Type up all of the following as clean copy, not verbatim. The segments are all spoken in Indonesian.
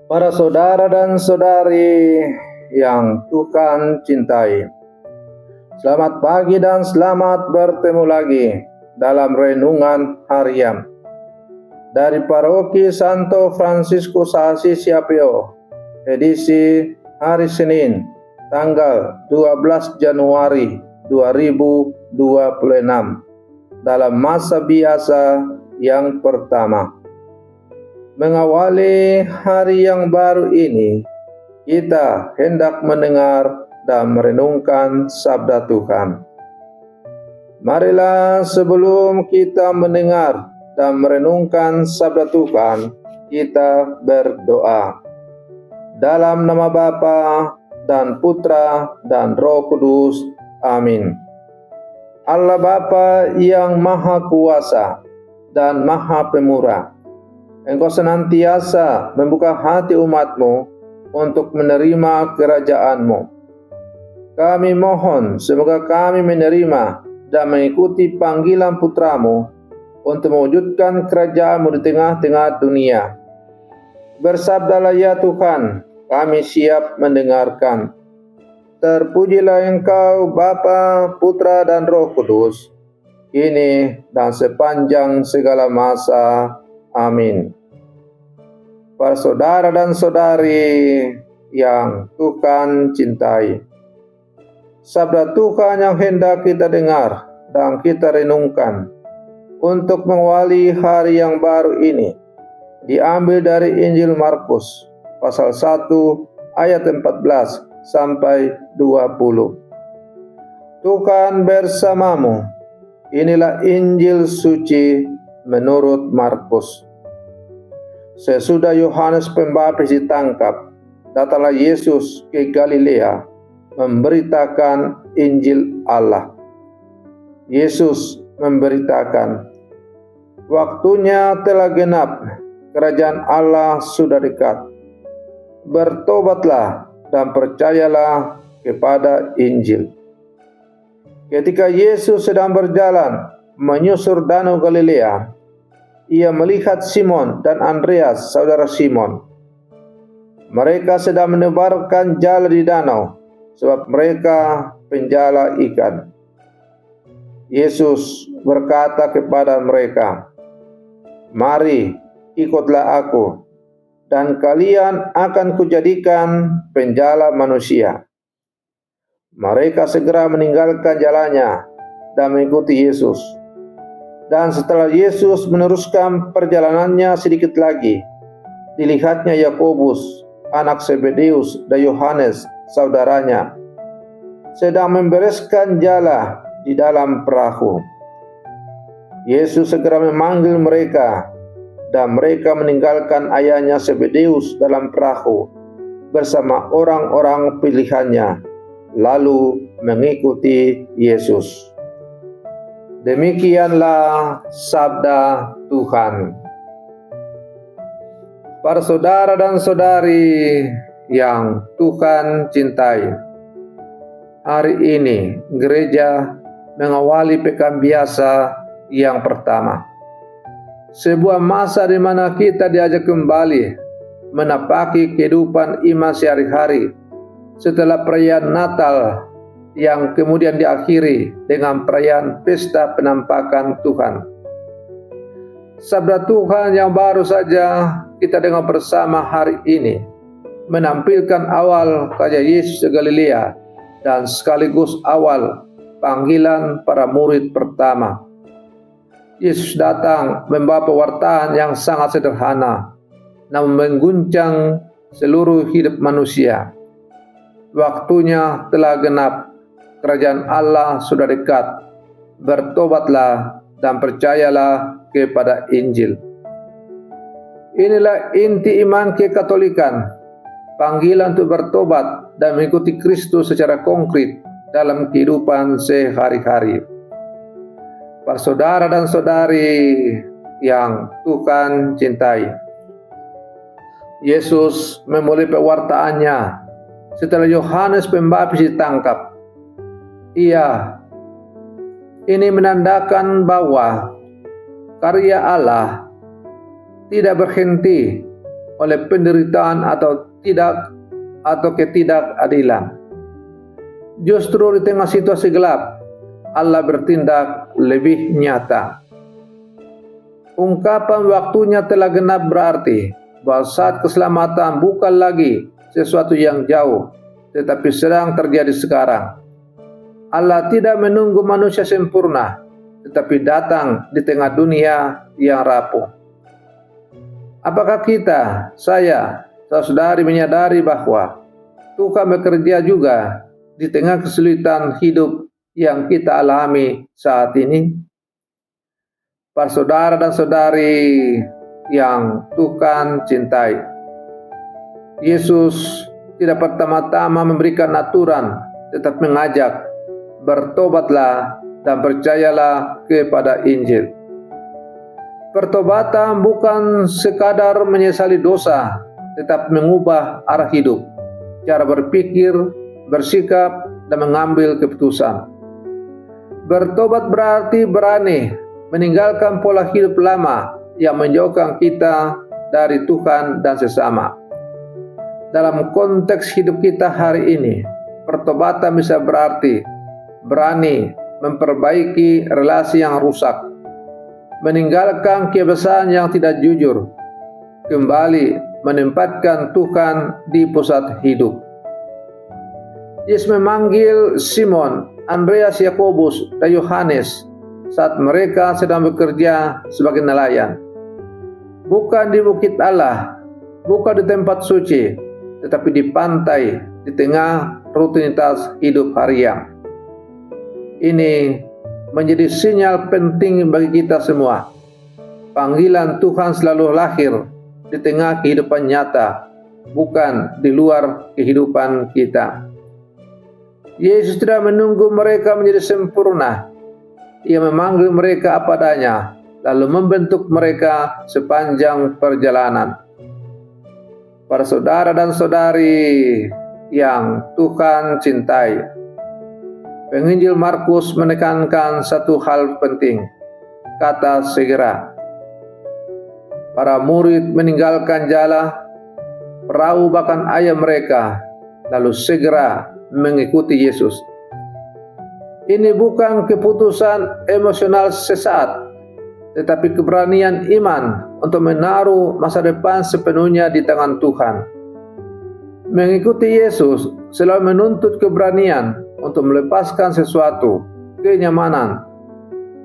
Para saudara dan saudari yang Tuhan cintai, selamat pagi dan selamat bertemu lagi dalam renungan harian dari Paroki Santo Fransiskus Assisi Apio, edisi hari Senin, tanggal 12 Januari 2026, dalam masa biasa yang pertama. Mengawali hari yang baru ini, kita hendak mendengar dan merenungkan sabda Tuhan. Marilah sebelum kita mendengar dan merenungkan sabda Tuhan, kita berdoa. Dalam nama Bapa dan Putra dan Roh Kudus. Amin. Allah Bapa yang Maha Kuasa dan Maha Pemurah, Engkau senantiasa membuka hati umat-Mu untuk menerima kerajaan-Mu. Kami mohon semoga kami menerima dan mengikuti panggilan Putra-Mu untuk mewujudkan kerajaan-Mu di tengah-tengah dunia. Bersabdalah ya Tuhan, kami siap mendengarkan. Terpujilah Engkau Bapa, Putra dan Roh Kudus, kini dan sepanjang segala masa. Amin. Para saudara dan saudari yang Tuhan cintai, sabda Tuhan yang hendak kita dengar dan kita renungkan untuk mengawali hari yang baru ini diambil dari Injil Markus pasal 1 ayat 14 sampai 20. Tuhan bersamamu. Inilah Injil suci menurut Markus. Sesudah Yohanes Pembaptis ditangkap, datanglah Yesus ke Galilea memberitakan Injil Allah. Yesus memberitakan, waktunya telah genap, kerajaan Allah sudah dekat. Bertobatlah dan percayalah kepada Injil. Ketika Yesus sedang berjalan menyusur danau Galilea, ia melihat Simon dan Andreas, saudara Simon. Mereka sedang menebarkan jala di danau, sebab mereka penjala ikan. Yesus berkata kepada mereka, "Mari, ikutlah aku, dan kalian akan kujadikan penjala manusia." Mereka segera meninggalkan jalannya dan mengikuti Yesus. Dan setelah Yesus meneruskan perjalanannya sedikit lagi, dilihatnya Yakobus, anak Zebedeus, dan Yohanes, saudaranya, sedang membereskan jala di dalam perahu. Yesus segera memanggil mereka, dan mereka meninggalkan ayahnya Zebedeus dalam perahu bersama orang-orang pilihannya, lalu mengikuti Yesus. Demikianlah sabda Tuhan. Para saudara dan saudari yang Tuhan cintai, hari ini gereja mengawali pekan biasa yang pertama. Sebuah masa di mana kita diajak kembali menapaki kehidupan iman sehari-hari setelah perayaan Natal yang kemudian diakhiri dengan perayaan pesta penampakan Tuhan. Sabda Tuhan yang baru saja kita dengar bersama hari ini menampilkan awal karya Yesus di Galilea dan sekaligus awal panggilan para murid pertama. Yesus datang membawa pewartaan yang sangat sederhana, namun mengguncang seluruh hidup manusia. Waktunya telah genap, kerajaan Allah sudah dekat. Bertobatlah dan percayalah kepada Injil. Inilah inti iman kekatolikan, panggilan untuk bertobat dan mengikuti Kristus secara konkret dalam kehidupan sehari-hari. Para saudara dan saudari yang Tuhan cintai, Yesus memulai pewartaannya setelah Yohanes Pembaptis ditangkap. Ini menandakan bahwa karya Allah tidak berhenti oleh penderitaan atau ketidakadilan. Justru di tengah situasi gelap, Allah bertindak lebih nyata. Ungkapan waktunya telah genap berarti bahwa saat keselamatan bukan lagi sesuatu yang jauh, tetapi sedang terjadi sekarang. Allah tidak menunggu manusia sempurna, tetapi datang di tengah dunia yang rapuh. Apakah kita, saya, saudari menyadari bahwa Tuhan bekerja juga di tengah kesulitan hidup yang kita alami saat ini? Para saudara dan saudari yang Tuhan cintai, Yesus tidak pertama-tama memberikan aturan, tetapi mengajak, bertobatlah dan percayalah kepada Injil. Pertobatan bukan sekadar menyesali dosa, tetapi mengubah arah hidup, cara berpikir, bersikap, dan mengambil keputusan. Bertobat berarti berani meninggalkan pola hidup lama yang menjauhkan kita dari Tuhan dan sesama. Dalam konteks hidup kita hari ini, pertobatan bisa berarti berani memperbaiki relasi yang rusak, meninggalkan kebiasaan yang tidak jujur, kembali menempatkan Tuhan di pusat hidup. Yesus memanggil Simon, Andreas, Yakobus, dan Yohanes saat mereka sedang bekerja sebagai nelayan. Bukan di bukit Allah, bukan di tempat suci, tetapi di pantai, di tengah rutinitas hidup harian. Ini menjadi sinyal penting bagi kita semua. Panggilan Tuhan selalu lahir di tengah kehidupan nyata, bukan di luar kehidupan kita. Yesus tidak menunggu mereka menjadi sempurna. Ia memanggil mereka apa adanya, lalu membentuk mereka sepanjang perjalanan. Para saudara dan saudari yang Tuhan cintai, Penginjil Markus menekankan satu hal penting, kata segera. Para murid meninggalkan jala, perahu bahkan ayam mereka, lalu segera mengikuti Yesus. Ini bukan keputusan emosional sesaat, tetapi keberanian iman untuk menaruh masa depan sepenuhnya di tangan Tuhan. Mengikuti Yesus selalu menuntut keberanian untuk melepaskan sesuatu, kenyamanan,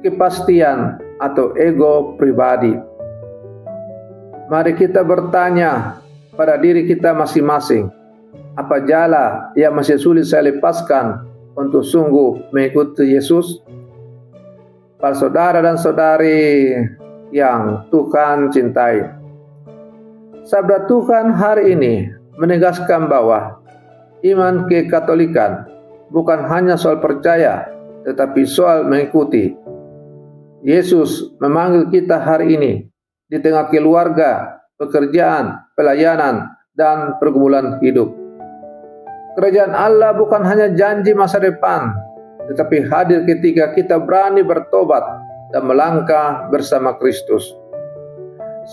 kepastian, atau ego pribadi. Mari kita bertanya pada diri kita masing-masing, apa jala yang masih sulit saya lepaskan untuk sungguh mengikuti Yesus? Para saudara dan saudari yang Tuhan cintai, sabda Tuhan hari ini menegaskan bahwa iman kekatolikan bukan hanya soal percaya, tetapi soal mengikuti. Yesus memanggil kita hari ini di tengah keluarga, pekerjaan, pelayanan, dan pergumulan hidup. Kerajaan Allah bukan hanya janji masa depan, tetapi hadir ketika kita berani bertobat dan melangkah bersama Kristus.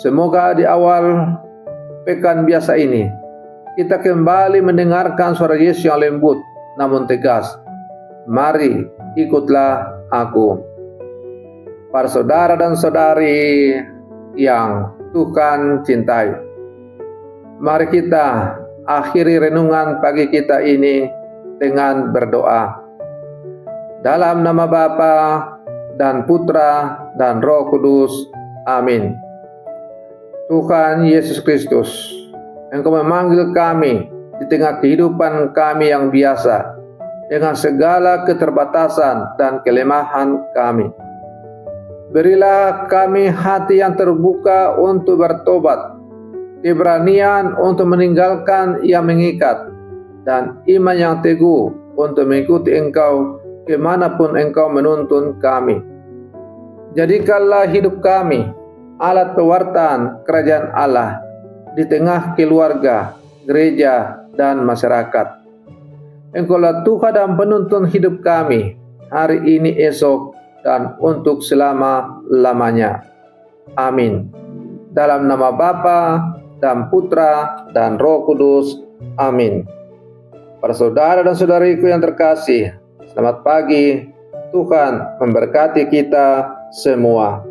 Semoga di awal pekan biasa ini, kita kembali mendengarkan suara Yesus yang lembut namun tegas. Mari ikutlah aku. Para saudara dan saudari yang Tuhan cintai, mari kita akhiri renungan pagi kita ini dengan berdoa. Dalam nama Bapa dan Putra dan Roh Kudus. Amin. Tuhan Yesus Kristus, Engkau memanggil kami di tengah kehidupan kami yang biasa, dengan segala keterbatasan dan kelemahan kami. Berilah kami hati yang terbuka untuk bertobat, keberanian untuk meninggalkan yang mengikat, dan iman yang teguh untuk mengikuti Engkau kemanapun Engkau menuntun kami. Jadikanlah hidup kami alat pewartaan kerajaan Allah di tengah keluarga, gereja, dan masyarakat. Engkaulah Tuhan dan penuntun hidup kami hari ini, esok, dan untuk selama-lamanya. Amin. Dalam nama Bapa dan Putra, dan Roh Kudus. Amin. Para saudara dan saudariku yang terkasih, selamat pagi. Tuhan memberkati kita semua.